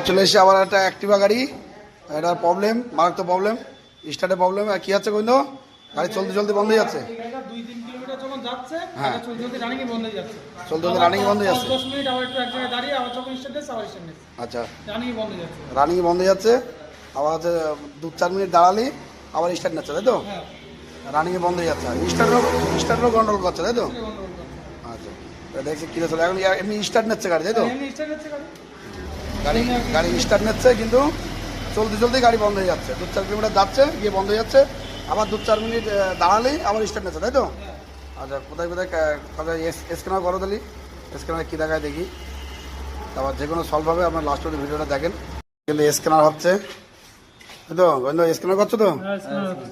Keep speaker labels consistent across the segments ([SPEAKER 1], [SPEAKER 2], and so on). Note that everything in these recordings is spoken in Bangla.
[SPEAKER 1] চলে এসে আবার একটা অ্যাক্টিভা গাড়ি, এটা প্রবলেম, মারাত্মক প্রবলেম, স্টার্টে প্রবলেম। কি আছে কইলো, গাড়ি চলতে চলতে বন্ধ হয়ে যাচ্ছে।
[SPEAKER 2] 2-3 কিলোমিটার যখন যাচ্ছে,
[SPEAKER 1] হ্যাঁ
[SPEAKER 2] চলতে চলতে রানিং বন্ধ হয়ে যাচ্ছে।
[SPEAKER 1] চলতে চলতে রানিং বন্ধ হয়ে যাচ্ছে।
[SPEAKER 2] 10 মিনিট আবার একটু এক জায়গায় দাঁড়িয়ে আবার যখন স্টার্ট দিচ্ছে আবার স্টার্ট নিচ্ছে।
[SPEAKER 1] আচ্ছা,
[SPEAKER 2] রানিং বন্ধ হয়ে যাচ্ছে।
[SPEAKER 1] রানিং বন্ধ হয়ে যাচ্ছে, আবার হচ্ছে 2-4 মিনিট দাঁড়ালি আবার স্টার্ট নিচ্ছে, তাই তো?
[SPEAKER 2] হ্যাঁ,
[SPEAKER 1] রানিং বন্ধ হয়ে যাচ্ছে, স্টার্টও গন্ডগোল করছে, তাই তো?
[SPEAKER 2] গন্ডগোল করছে।
[SPEAKER 1] আচ্ছা, দেখছি কী চলে এখন এমনি স্টার্ট নিচ্ছে গাড়ি, তাই তো?
[SPEAKER 2] এমনি স্টার্ট নিচ্ছে গাড়ি।
[SPEAKER 1] গাড়ি স্টার্ট নিচ্ছে কিন্তু চলতে চলতেই গাড়ি বন্ধ হয়ে যাচ্ছে। 2-4 কিলোমিটার যাচ্ছে, গিয়ে বন্ধ হয়ে যাচ্ছে, আবার 2-4 মিনিট দাঁড়ালেই আবার স্টার্ট নিচ্ছে, তাই তো? আচ্ছা, কোথায় কোথায় স্ক্যানার করো তাহলে, স্ক্যানার কী দেখায় দেখি, তারপর যে কোনো সলভ হবে। আপনার লাস্ট অব্দি ভিডিওটা দেখেন। কিন্তু স্ক্যানার হচ্ছে, তাই তো? বন্ধু স্ক্যানার করছো তো?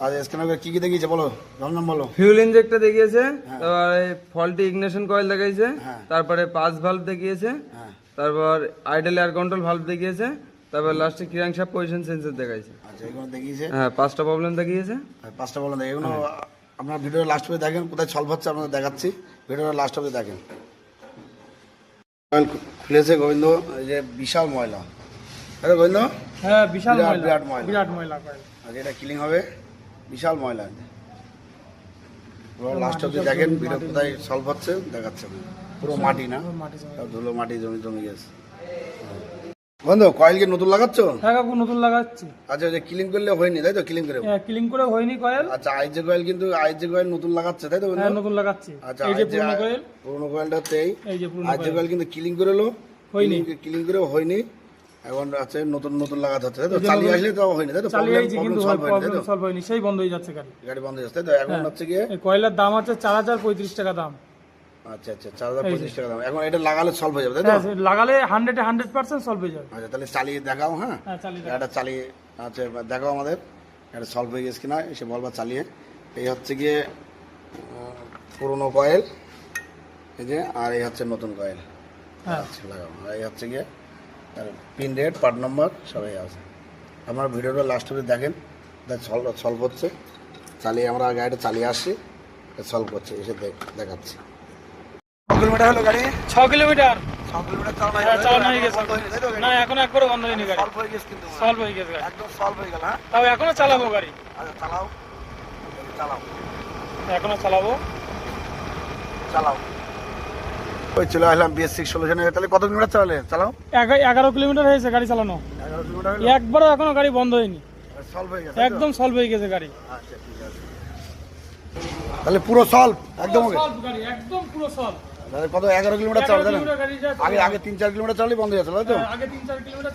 [SPEAKER 1] আচ্ছা, স্ক্যানার করে কী কী দেখিয়েছে বলো, নাম বলো।
[SPEAKER 3] ফিউল ইনজেক্টর দেখিয়েছে, তারপরে ফল্টি ইগনিশন কয়েল দেখিয়েছে,
[SPEAKER 1] হ্যাঁ।
[SPEAKER 3] তারপরে পাস ভালভ দেখিয়েছে,
[SPEAKER 1] হ্যাঁ,
[SPEAKER 3] তারপর আইডল এয়ার কন্ট্রোল ভালভ দেখিয়েছে, তারপর লাস্টে ক্রিয়াংশাফট পজিশন সেন্সর দেখাইছে।
[SPEAKER 1] আচ্ছা, এগুলো দেখিয়েছে।
[SPEAKER 3] হ্যাঁ, 5টা প্রবলেম দেখিয়েছে।
[SPEAKER 1] আর 5টা বলেন, এগুলো আপনার ভিডিওর লাস্ট অব্দি দেখেন, কোথায় সলভ হচ্ছে আপনাদের দেখাচ্ছি, ভিডিওর লাস্ট অব্দি দেখেন। খুলেছে গোবিন্দ, এই যে বিশাল ময়লা, আরে গোবিন্দ,
[SPEAKER 2] হ্যাঁ, বিশাল ময়লা,
[SPEAKER 1] বিরাট ময়লা,
[SPEAKER 2] বিরাট ময়লা করে।
[SPEAKER 1] আর এটা ক্লিন হবে, বিশাল ময়লা। পুরো লাস্ট অব্দি দেখেন, ভিডিও কোথায় সলভ হচ্ছে দেখাচ্ছে। পুরো মাটি না,
[SPEAKER 2] মাটি জমে।
[SPEAKER 1] সব ধুলো মাটি জমি জমি গেছে। বন্ধু কয়েল কি নতুন লাগাচ্ছ?
[SPEAKER 2] হ্যাঁ কাকু, নতুন লাগাচ্ছি।
[SPEAKER 1] আচ্ছা, ওই যে ক্লিন করলে হয়নি, তাই তো? ক্লিন করে,
[SPEAKER 2] হ্যাঁ, ক্লিন করে হয়নি কয়েল।
[SPEAKER 1] আচ্ছা, আইজে কয়েল, কিন্তু আইজে কয়েল নতুন লাগাচ্ছে, তাই তো?
[SPEAKER 2] হ্যাঁ, নতুন লাগাচ্ছি।
[SPEAKER 1] আচ্ছা,
[SPEAKER 2] এই যে পুরনো কয়েল,
[SPEAKER 1] পুরোনো কয়েলটা হচ্ছে
[SPEAKER 2] এই যে পুরনো
[SPEAKER 1] আইজে
[SPEAKER 2] কয়েল
[SPEAKER 1] কয়েল কিন্তু ক্লিন করে এলো,
[SPEAKER 2] হয়নি।
[SPEAKER 1] ক্লিন করে হয়নি, এখন আছে নতুন নতুন লাগাতে হচ্ছে, তাই তো? চালিয়ে আসলে তো হয়নি, তাই তো?
[SPEAKER 2] চালিয়ে আইছি কিন্তু
[SPEAKER 1] সলভ হয়নি, তাই তো?
[SPEAKER 2] সলভ হয়নি, সেই বন্ধ হয়ে যাচ্ছে গাড়ি।
[SPEAKER 1] গাড়ি বন্ধ হয়ে যাচ্ছে, তাই তো? এখন হচ্ছে গিয়ে,
[SPEAKER 2] এই কয়েলের দাম আছে 4035 টাকা দাম।
[SPEAKER 1] আচ্ছা আচ্ছা, 4035 টাকা দাম। এখন এটা লাগালে সলভ হয়ে যাবে, তাই তো?
[SPEAKER 2] হ্যাঁ, লাগালে 100% সলভ হয়ে যাবে।
[SPEAKER 1] আচ্ছা, তাহলে চালিয়ে দেখাও। হ্যাঁ,
[SPEAKER 2] হ্যাঁ, চালিয়ে দেখো।
[SPEAKER 1] এটা চালিয়ে, আচ্ছা দেখাও আমাদের এটা সলভ হয়ে গেছে কিনা, এসে বলবা চালিয়ে। এই হচ্ছে গিয়ে পুরোনো কয়েল, এই যে, আর এই হচ্ছে নতুন কয়েল।
[SPEAKER 2] হ্যাঁ,
[SPEAKER 1] আচ্ছা, লাগাও। আর এই হচ্ছে গিয়ে তার পিন রেট, পার্ট নাম্বার সবাই আছে। আপনার ভিডিওটা লাস্ট অবধি দেখেন, সলভ হচ্ছে। চালিয়ে আমরা গাড়িটা চালিয়ে আসছি, সলভ করছে, এসে দেখাচ্ছি। 6 কিলোমিটার হলো গাড়ি,
[SPEAKER 2] 6 কিলোমিটার
[SPEAKER 1] 6 কিলোমিটার
[SPEAKER 2] চালানো হয়ে গেছে। না, এখন একবারও বন্ধ হয়নি গাড়ি,
[SPEAKER 1] সলভ হয়ে গেছে, কিন্তু
[SPEAKER 2] সলভ হয়ে গেছে গাড়ি।
[SPEAKER 1] একদম সলভ হয়ে গেল। হ্যাঁ,
[SPEAKER 2] তাও এখনো চালাবো গাড়ি,
[SPEAKER 1] আচ্ছা চালাও, চালাও,
[SPEAKER 2] এখনো চালাবো।
[SPEAKER 1] চালাও। ওই চলে আসলাম BS6 সলিউশনে। তাহলে কত কিলোমিটার চালালে? চালাও।
[SPEAKER 2] 11 কিলোমিটার হয়েছে গাড়ি চালানো,
[SPEAKER 1] 11 কিলোমিটার হলো,
[SPEAKER 2] একবারও এখনো গাড়ি বন্ধ হয়নি,
[SPEAKER 1] সলভ হয়ে গেছে,
[SPEAKER 2] একদম সলভ হয়ে গেছে গাড়ি।
[SPEAKER 1] আচ্ছা ঠিক আছে, তাহলে পুরো সলভ একদম ওকে।
[SPEAKER 2] সলভ গাড়ি, একদম পুরো সলভ।
[SPEAKER 1] তাহলে কত 11 কিলোমিটার চালালে?
[SPEAKER 2] 11 কিলোমিটার গাড়ি
[SPEAKER 1] আগে 3-4 কিলোমিটার চালালে বন্ধ হয়ে যাচ্ছিল, তাই তো?
[SPEAKER 2] আগে 3-4 কিলোমিটার